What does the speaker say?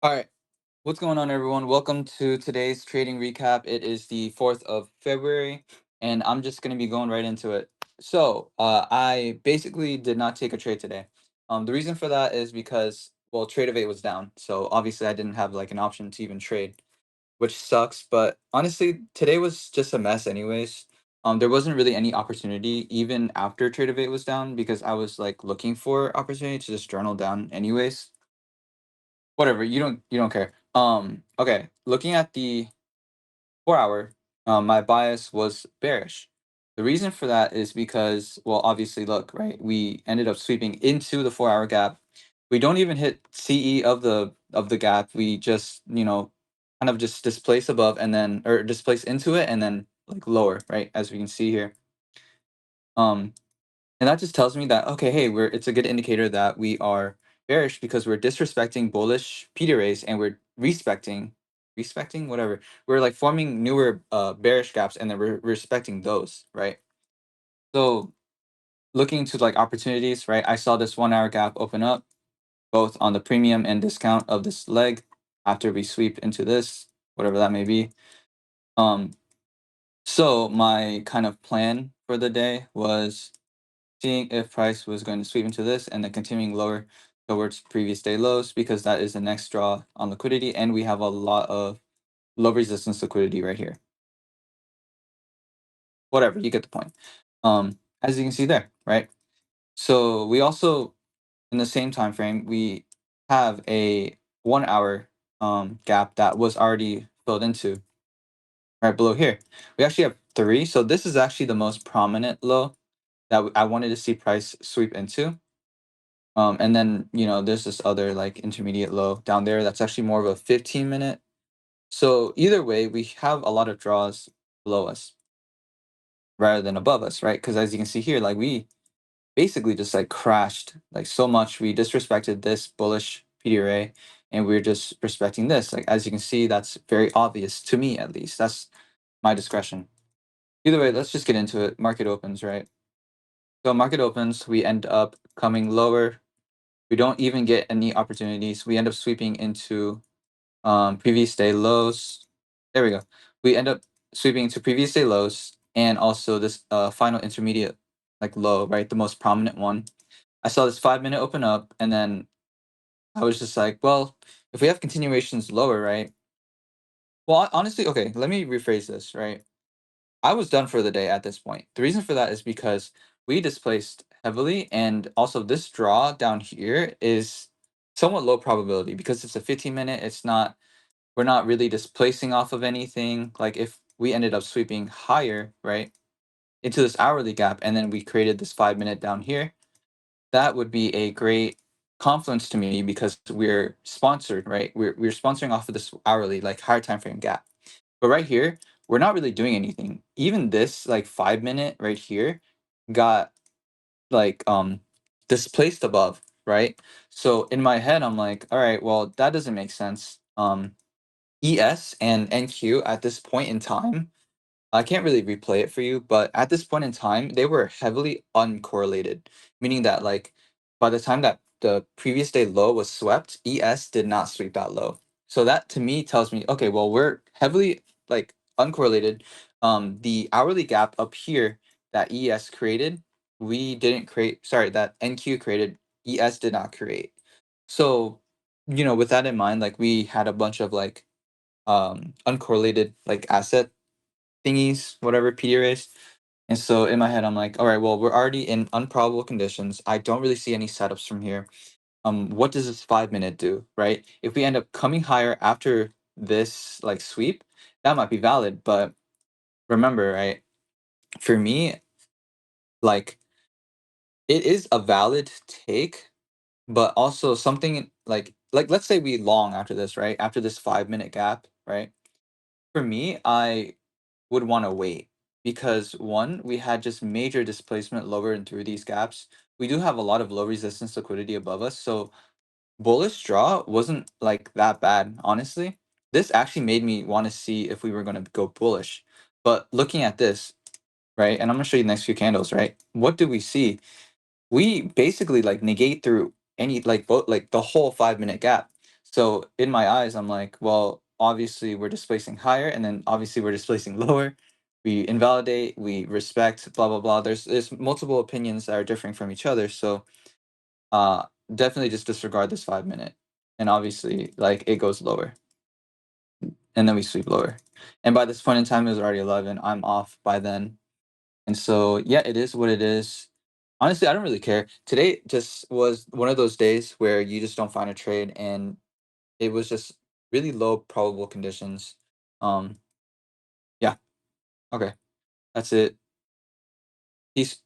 All right. What's going on, everyone? Welcome to today's trading recap. It is the 4th of February, and I'm just going to be going right into it. I basically did not take a trade today. The reason for that is because, well, Trade of 8 was down. So obviously, I didn't have like an option to even trade, which sucks. But honestly, today was just a mess, anyways. There wasn't really any opportunity even after Trade of 8 was down because I was like looking for opportunity to just journal down, anyways. Whatever, you don't care. Okay, looking at the 4 hour, my bias was bearish. The reason for that is because, well, obviously, look, right, we ended up sweeping into the 4 hour gap. We don't even hit CE of the gap. We just, kind of just displace above and then or displace into it and then like lower, right? As we can see here. Um, and that just tells me that, okay, hey, it's a good indicator that we are bearish because we're disrespecting bullish PD rays and we're respecting whatever. We're like forming newer bearish gaps and then we're respecting those, right? So looking to like opportunities, right? I saw this 1 hour gap open up both on the premium and discount of this leg after we sweep into this, whatever that may be. Um, so my kind of plan for the day was seeing if price was going to sweep into this and then continuing lower towards previous day lows because that is the next draw on liquidity and we have a lot of low resistance liquidity right here. Whatever, you get the point. As you can see there, right? So we also in the same time frame we have a 1 hour gap that was already filled into right below here. We actually have three, so this is actually the most prominent low that I wanted to see price sweep into. And then, there's this other like intermediate low down there that's actually more of a 15-minute. So either way, we have a lot of draws below us rather than above us, right? Because as you can see here, like we basically just like crashed like so much. We disrespected this bullish PDRA and we're just respecting this. Like as you can see, that's very obvious to me at least. That's my discretion. Either way, let's just get into it. Market opens, right? So market opens, we end up coming lower. We don't even get any opportunities. We end up sweeping into previous day lows. There we go. We end up sweeping into previous day lows and also this final intermediate like low, right? The most prominent one. I saw this 5 minute open up and then I was just like, well, if we have continuations lower, right? Well, honestly, okay, let me rephrase this, right? I was done for the day at this point. The reason for that is because we displaced heavily, and also this draw down here is somewhat low probability because it's a 15-minute. We're not really displacing off of anything. Like if we ended up sweeping higher, right, into this hourly gap, and then we created this 5 minute down here, that would be a great confluence to me because we're sponsored, right? We're sponsoring off of this hourly, like higher time frame gap. But right here, we're not really doing anything. Even this like 5 minute right here got like displaced above, right? So in my head, I'm like, all right, well, that doesn't make sense. ES and NQ at this point in time, I can't really replay it for you, but at this point in time, they were heavily uncorrelated, meaning that like by the time that the previous day low was swept, ES did not sweep that low. So that to me tells me, okay, well, we're heavily like uncorrelated. The hourly gap up here that ES created, we didn't create, sorry, that NQ created, ES did not create. So, with that in mind, like we had a bunch of like uncorrelated like asset thingies, whatever PDRAs. And so in my head, I'm like, all right, well, we're already in unprobable conditions. I don't really see any setups from here. What does this 5 minute do, right? If we end up coming higher after this like sweep, that might be valid. But remember, right? For me, like it is a valid take, but also something like let's say we long after this, right? After this 5 minute gap, right? For me, I would want to wait because one, we had just major displacement lower and through these gaps. We do have a lot of low resistance liquidity above us, so bullish draw wasn't like that bad, honestly. This actually made me want to see if we were going to go bullish. But looking at this, right, and I'm going to show you the next few candles, right? What do we see? We basically like negate through any like both like the whole 5 minute gap. So in my eyes, I'm like, well, obviously we're displacing higher, and then obviously we're displacing lower. We invalidate, we respect, blah blah blah. There's multiple opinions that are differing from each other. So uh definitely just disregard this 5 minute. And obviously like it goes lower. And then we sweep lower. And by this point in time it was already 11. I'm off by then. And so yeah, it is what it is. Honestly, I don't really care. Today just was one of those days where you just don't find a trade, and it was just really low probable conditions. Um, yeah, okay, that's it. Peace.